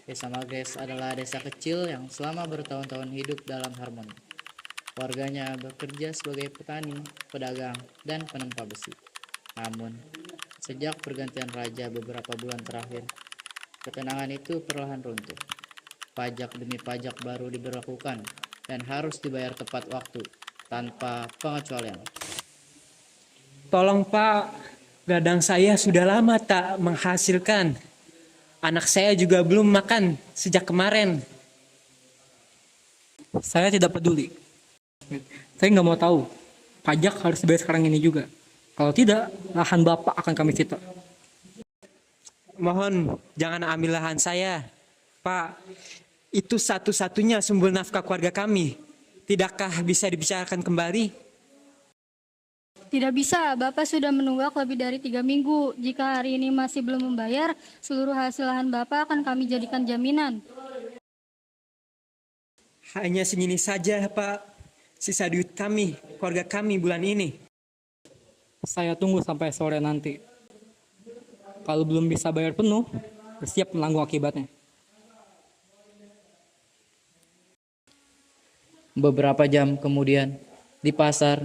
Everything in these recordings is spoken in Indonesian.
Desa Magres adalah desa kecil yang selama bertahun-tahun hidup dalam harmoni. Warganya bekerja sebagai petani, pedagang, dan penempa besi. Namun, sejak pergantian raja beberapa bulan terakhir, ketenangan itu perlahan runtuh. Pajak demi pajak baru diberlakukan dan harus dibayar tepat waktu tanpa pengecualian. Tolong Pak, ladang saya sudah lama tak menghasilkan. Anak saya juga belum makan sejak kemarin. Saya tidak peduli. Saya nggak mau tahu. Pajak harus dibayar sekarang ini juga. Kalau tidak, lahan Bapak akan kami sita. Mohon jangan ambil lahan saya. Pak, itu satu-satunya sumber nafkah keluarga kami. Tidakkah bisa dibicarakan kembali? Tidak bisa, Bapak sudah menunggak lebih dari 3 minggu. Jika hari ini masih belum membayar, seluruh hasil lahan Bapak akan kami jadikan jaminan. Hanya segini saja Pak. Sisa duit kami, keluarga kami bulan ini. Saya tunggu sampai sore nanti. Kalau belum bisa bayar penuh, bersiap menanggung akibatnya. Beberapa jam kemudian, di pasar,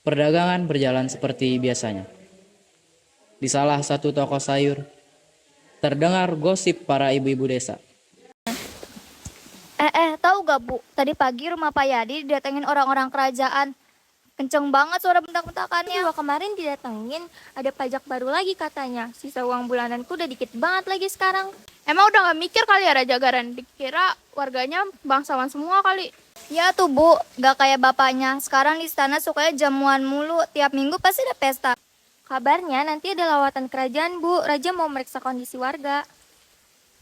perdagangan berjalan seperti biasanya. Di salah satu toko sayur, terdengar gosip para ibu-ibu desa. Tahu gak Bu? Tadi pagi rumah Pak Yadi didatengin orang-orang kerajaan. Kenceng banget suara bentak-bentakannya. Wah, kemarin didatengin, ada pajak baru lagi katanya. Sisa uang bulananku udah dikit banget lagi sekarang. Emang udah gak mikir kali ya Raja Garan? Dikira warganya bangsawan semua kali. Ya tuh Bu, gak kayak bapaknya. Sekarang di istana sukanya jamuan mulu. Tiap minggu pasti ada pesta. Kabarnya nanti ada lawatan kerajaan Bu. Raja mau meriksa kondisi warga.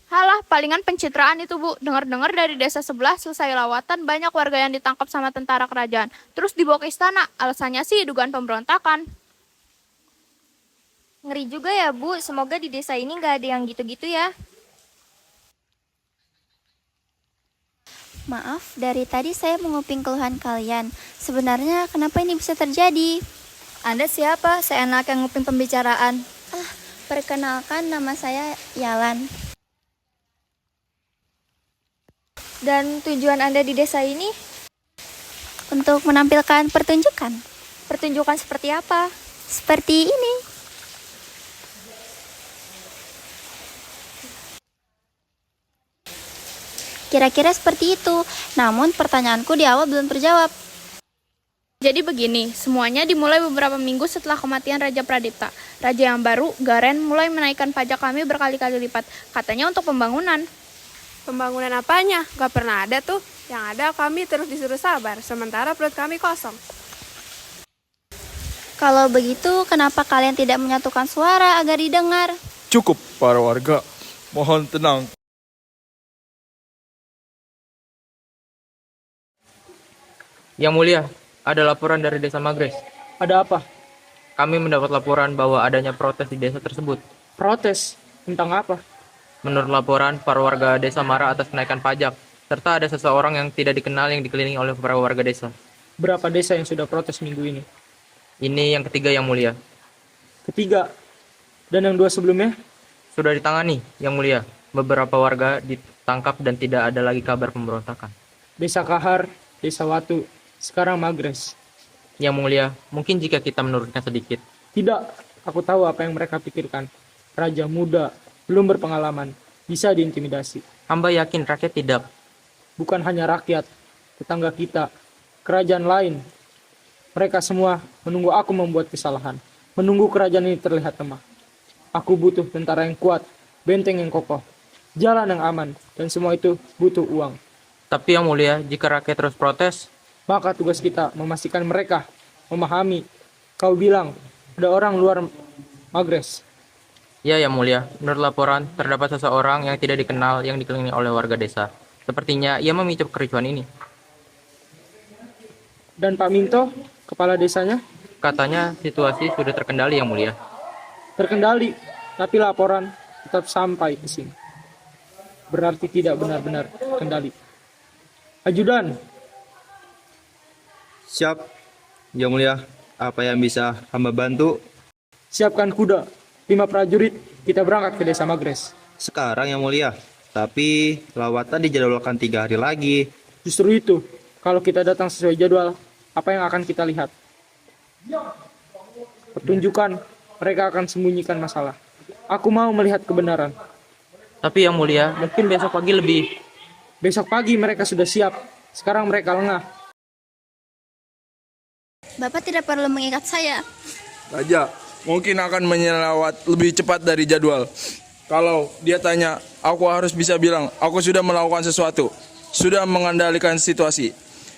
Halah, palingan pencitraan itu Bu. Dengar-dengar dari desa sebelah selesai lawatan banyak warga yang ditangkap sama tentara kerajaan. Terus dibawa ke istana. Alasannya sih dugaan pemberontakan. Ngeri juga ya Bu, semoga di desa ini gak ada yang gitu-gitu ya. Maaf, dari tadi saya menguping keluhan kalian. Sebenarnya kenapa ini bisa terjadi? Anda siapa? Seenak yang nguping pembicaraan. Perkenalkan, nama saya Yalan. Dan tujuan Anda di desa ini? Untuk menampilkan pertunjukan. Pertunjukan seperti apa? Seperti ini. Kira-kira seperti itu. Namun pertanyaanku di awal belum terjawab. Jadi begini, semuanya dimulai beberapa minggu setelah kematian Raja Pradipta. Raja yang baru, Garen, mulai menaikkan pajak kami berkali-kali lipat. Katanya untuk pembangunan. Pembangunan apanya? Gak pernah ada tuh. Yang ada kami terus disuruh sabar, sementara perut kami kosong. Kalau begitu, kenapa kalian tidak menyatukan suara agar didengar? Cukup para warga, mohon tenang. Yang mulia, ada laporan dari desa Magres. Ada apa? Kami mendapat laporan bahwa adanya protes di desa tersebut. Protes? Tentang apa? Menurut laporan, para warga desa marah atas kenaikan pajak, serta ada seseorang yang tidak dikenal yang dikelilingi oleh para warga desa. Berapa desa yang sudah protes minggu ini? Ini yang ketiga yang mulia. Ketiga? Dan yang 2 sebelumnya? Sudah ditangani, yang mulia. Beberapa warga ditangkap dan tidak ada lagi kabar pemberontakan. Desa Kahar, Desa Watu, sekarang Magres. Yang mulia, mungkin jika kita menurunkan sedikit. Tidak, aku tahu apa yang mereka pikirkan. Raja muda, belum berpengalaman, bisa diintimidasi. Hamba yakin rakyat tidak. Bukan hanya rakyat, tetangga kita, kerajaan lain. Mereka semua menunggu aku membuat kesalahan. Menunggu kerajaan ini terlihat lemah. Aku butuh tentara yang kuat, benteng yang kokoh, jalan yang aman, dan semua itu butuh uang. Tapi yang mulia, jika rakyat terus protes, maka tugas kita memastikan mereka memahami. Kau bilang ada orang luar Magres. ya yang mulia, menurut laporan, terdapat seseorang yang tidak dikenal yang dikelilingi oleh warga desa. Sepertinya ia memicu kericuhan ini. Dan Pak Minto, kepala desanya? Katanya situasi sudah terkendali yang mulia. Terkendali, tapi laporan tetap sampai ke sini. Berarti tidak benar-benar terkendali. Ajudan. Siap, yang mulia. Apa yang bisa hamba bantu? Siapkan kuda, 5 prajurit, kita berangkat ke desa Magres. Sekarang yang mulia. Tapi lawatan dijadwalkan 3 hari lagi. Justru itu, kalau kita datang sesuai jadwal, apa yang akan kita lihat? Pertunjukan, mereka akan sembunyikan masalah. Aku mau melihat kebenaran. Tapi Yang Mulia, mungkin besok pagi lebih. Besok pagi mereka sudah siap. Sekarang mereka lengah. Bapak tidak perlu mengikat saya. Raja mungkin akan menyelawat lebih cepat dari jadwal. Kalau dia tanya, aku harus bisa bilang, aku sudah melakukan sesuatu, sudah mengendalikan situasi.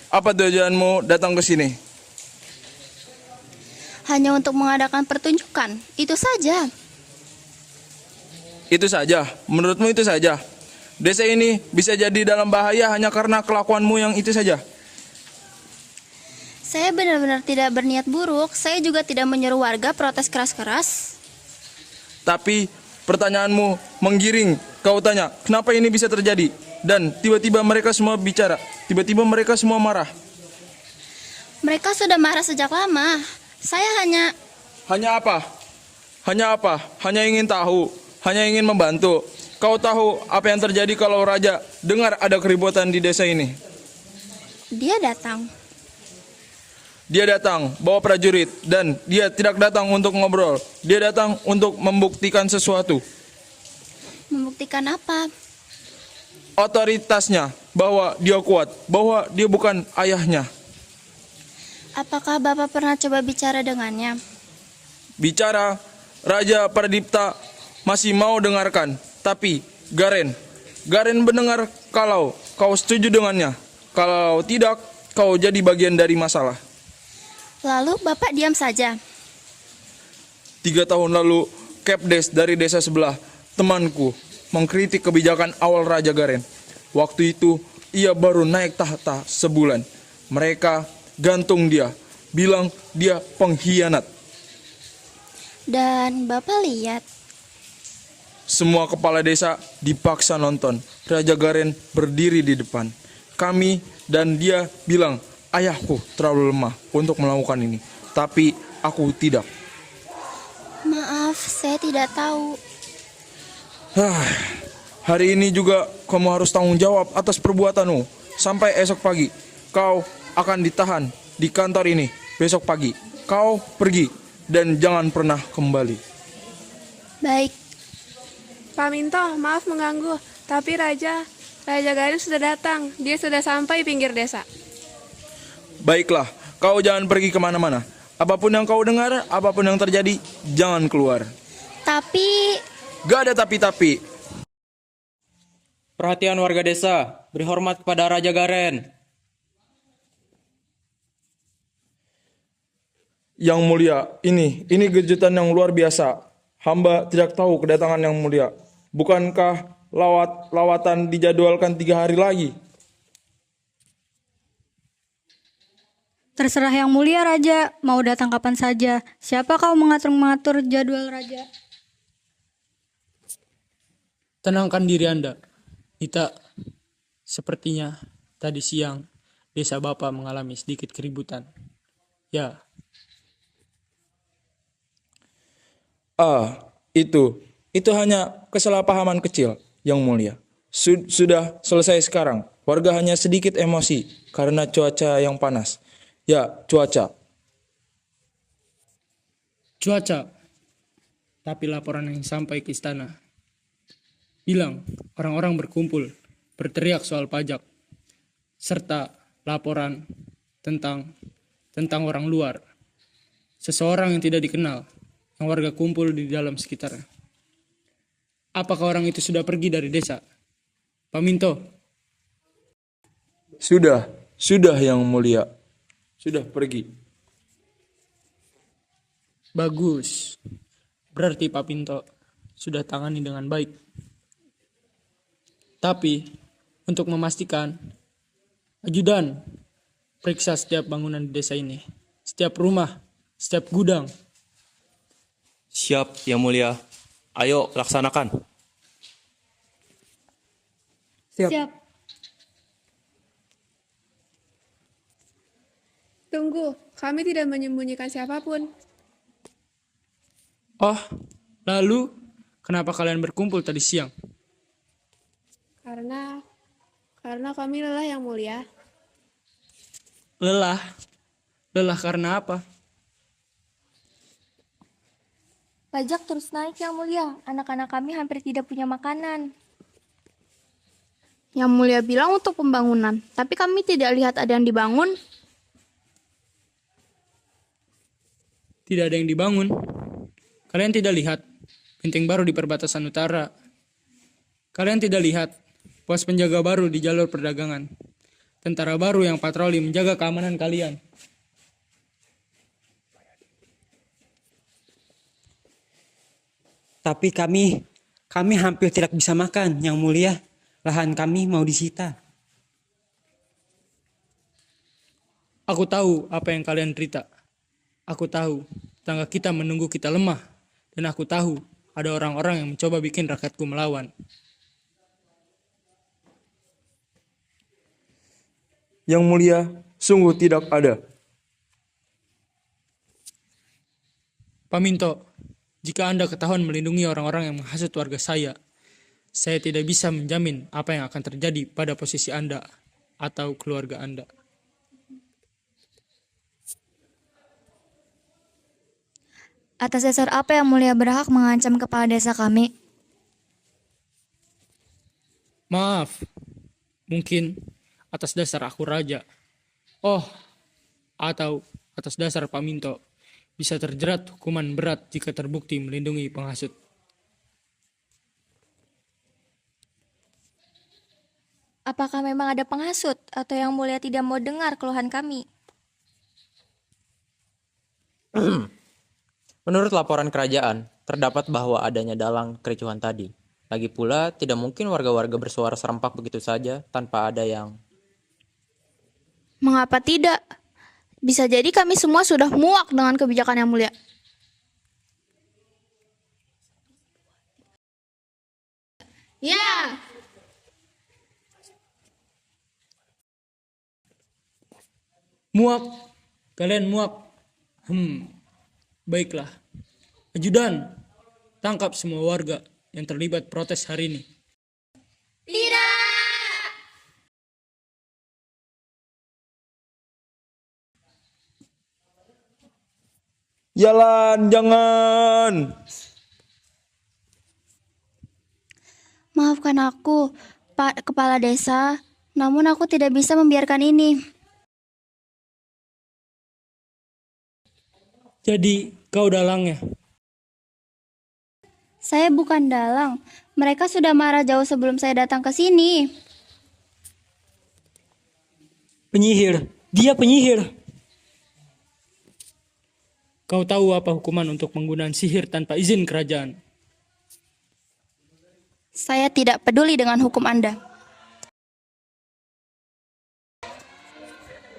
Apa tujuanmu datang ke sini? Hanya untuk mengadakan pertunjukan. Itu saja. Itu saja? Menurutmu itu saja? Desa ini bisa jadi dalam bahaya hanya karena kelakuanmu yang itu saja? Saya benar-benar tidak berniat buruk. Saya juga tidak menyuruh warga protes keras-keras. Tapi pertanyaanmu menggiring. Kau tanya, kenapa ini bisa terjadi? Dan tiba-tiba mereka semua bicara. Tiba-tiba mereka semua marah. Mereka sudah marah sejak lama. Saya hanya... Hanya apa? Hanya apa? Hanya ingin tahu. Hanya ingin membantu. Kau tahu apa yang terjadi kalau raja dengar ada keributan di desa ini? Dia datang. Dia datang bawa prajurit dan dia tidak datang untuk ngobrol. Dia datang untuk membuktikan sesuatu. Membuktikan apa? Otoritasnya, bahwa dia kuat, bahwa dia bukan ayahnya. Apakah Bapak pernah coba bicara dengannya? Bicara, Raja Pradipta masih mau dengarkan. Tapi Garen mendengar kalau kau setuju dengannya. Kalau tidak, kau jadi bagian dari masalah. Lalu Bapak diam saja. 3 tahun lalu, Kepdes dari desa sebelah, temanku, mengkritik kebijakan awal Raja Garen. Waktu itu, ia baru naik tahta sebulan. Mereka gantung dia, bilang dia pengkhianat. Dan Bapak lihat. Semua kepala desa dipaksa nonton. Raja Garen berdiri di depan. Kami dan dia bilang, ayahku terlalu lemah untuk melakukan ini. Tapi aku tidak. Maaf, saya tidak tahu. Hari ini juga kamu harus tanggung jawab atas perbuatanmu. Sampai esok pagi. Kau akan ditahan di kantor ini. Besok pagi. Kau pergi dan jangan pernah kembali. Baik. Pak Minto, maaf mengganggu. Tapi Raja Garen sudah datang. Dia sudah sampai pinggir desa. Baiklah, kau jangan pergi kemana-mana. Apapun yang kau dengar, apapun yang terjadi, jangan keluar. Tapi... Gak ada tapi-tapi. Perhatian warga desa, beri hormat kepada Raja Garen. Yang mulia, ini kejutan yang luar biasa. Hamba tidak tahu kedatangan yang mulia. Bukankah lawatan dijadwalkan 3 hari lagi? Terserah Yang Mulia Raja, mau datang kapan saja. Siapa kau mengatur jadwal Raja? Tenangkan diri Anda. Nita, sepertinya tadi siang desa Bapak mengalami sedikit keributan. Ya. Itu hanya kesalahpahaman kecil, Yang Mulia. Sudah selesai sekarang. Warga hanya sedikit emosi karena cuaca yang panas. Ya, cuaca. Tapi laporan yang sampai ke istana bilang orang-orang berkumpul berteriak soal pajak serta laporan tentang orang luar. Seseorang yang tidak dikenal yang warga kumpul di dalam sekitarnya. Apakah orang itu sudah pergi dari desa? Pak Minto. Sudah Yang Mulia. Sudah pergi. Bagus. Berarti Pak Pinto sudah tangani dengan baik. Tapi untuk memastikan, ajudan periksa setiap bangunan di desa ini, setiap rumah, setiap gudang. Siap, Yang Mulia. Ayo, laksanakan. Siap. Tunggu, kami tidak menyembunyikan siapapun. Oh, lalu kenapa kalian berkumpul tadi siang? Karena kami lelah yang mulia. Lelah? Lelah karena apa? Pajak terus naik yang mulia. Anak-anak kami hampir tidak punya makanan. Yang mulia bilang untuk pembangunan, tapi kami tidak lihat ada yang dibangun. Tidak ada yang dibangun. Kalian tidak lihat benteng baru di perbatasan utara. Kalian tidak lihat pos penjaga baru di jalur perdagangan. Tentara baru yang patroli menjaga keamanan kalian. Tapi kami hampir tidak bisa makan, Yang Mulia. Lahan kami mau disita. Aku tahu apa yang kalian derita. Aku tahu tetangga kita menunggu kita lemah. Dan aku tahu ada orang-orang yang mencoba bikin rakyatku melawan. Yang mulia, sungguh tidak ada. Paminto, jika Anda ketahuan melindungi orang-orang yang menghasut warga saya tidak bisa menjamin apa yang akan terjadi pada posisi Anda atau keluarga Anda. Atas dasar apa yang mulia berhak mengancam kepala desa kami? Maaf, mungkin atas dasar aku raja. Atau atas dasar Paminto bisa terjerat hukuman berat jika terbukti melindungi penghasut. Apakah memang ada penghasut atau yang mulia tidak mau dengar keluhan kami? Menurut laporan kerajaan, terdapat bahwa adanya dalang kericuhan tadi. Lagi pula, tidak mungkin warga-warga bersuara serempak begitu saja tanpa ada yang... Mengapa tidak? Bisa jadi kami semua sudah muak dengan kebijakan yang mulia. Ya, Muak, kalian muak. Baiklah. Ajudan, tangkap semua warga yang terlibat protes hari ini. Jalan, jangan. Maafkan aku, Pak Kepala Desa, namun aku tidak bisa membiarkan ini. Jadi, kau dalangnya. Saya bukan dalang. Mereka sudah marah jauh sebelum saya datang ke sini. Penyihir, dia penyihir. Kau tahu apa hukuman untuk penggunaan sihir tanpa izin kerajaan? Saya tidak peduli dengan hukum Anda.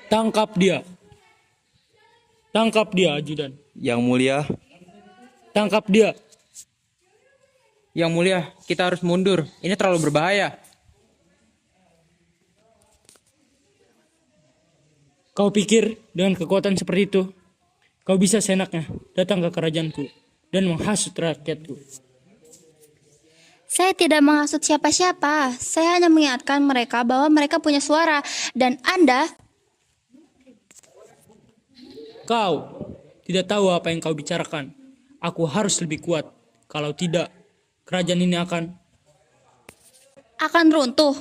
Tangkap dia. Tangkap dia, ajudan. Yang mulia, Tangkap dia. Yang mulia, kita harus mundur. Ini terlalu berbahaya. Kau pikir dengan kekuatan seperti itu, kau bisa seenaknya datang ke kerajaanku dan menghasut rakyatku? Saya tidak menghasut siapa-siapa. Saya hanya mengingatkan mereka bahwa mereka punya suara. Dan Anda... Kau tidak tahu apa yang kau bicarakan. Aku harus lebih kuat. Kalau tidak, kerajaan ini akan runtuh.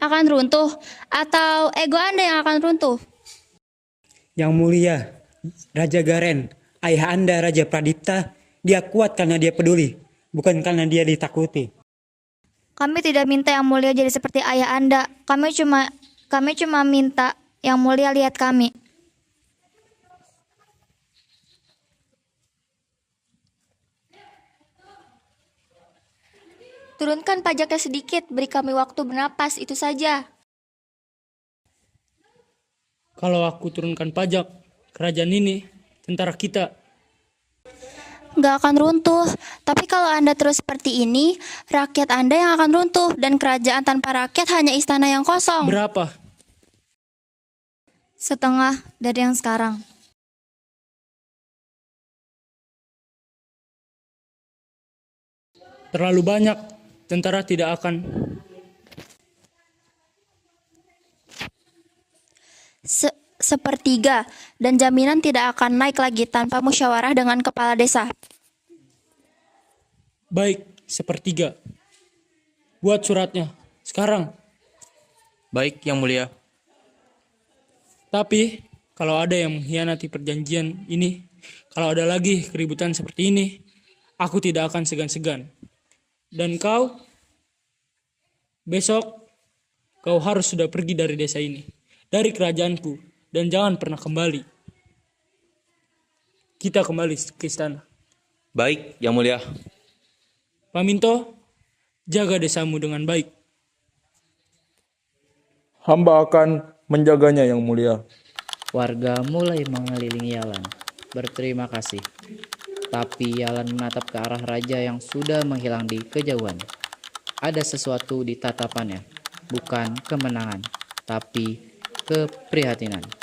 Akan runtuh. Atau ego Anda yang akan runtuh. Yang Mulia, Raja Garen, ayah Anda Raja Pradipta, dia kuat karena dia peduli, bukan karena dia ditakuti. Kami tidak minta yang mulia jadi seperti ayah Anda. Kami cuma minta yang mulia lihat kami. Turunkan pajaknya sedikit, beri kami waktu bernapas, itu saja. Kalau aku turunkan pajak, kerajaan ini, tentara kita, Nggak akan runtuh. Tapi kalau Anda terus seperti ini, rakyat Anda yang akan runtuh. Dan kerajaan tanpa rakyat hanya istana yang kosong. berapa? Setengah dari yang sekarang. Terlalu banyak, tentara tidak akan sepertiga, dan jaminan tidak akan naik lagi tanpa musyawarah dengan kepala desa. Baik, sepertiga. Buat suratnya. Sekarang. Baik, Yang Mulia. Tapi, kalau ada yang mengkhianati perjanjian ini, kalau ada lagi keributan seperti ini, aku tidak akan segan-segan. Dan kau, besok, kau harus sudah pergi dari desa ini, dari kerajaanku, dan jangan pernah kembali. Kita kembali ke istana. Baik, Yang Mulia. Paminto, jaga desamu dengan baik. Hamba akan menjaganya, Yang Mulia. Warga mulai mengelilingi Yalan, berterima kasih. Tapi Yalan menatap ke arah raja yang sudah menghilang di kejauhan. Ada sesuatu di tatapannya, bukan kemenangan, tapi keprihatinan.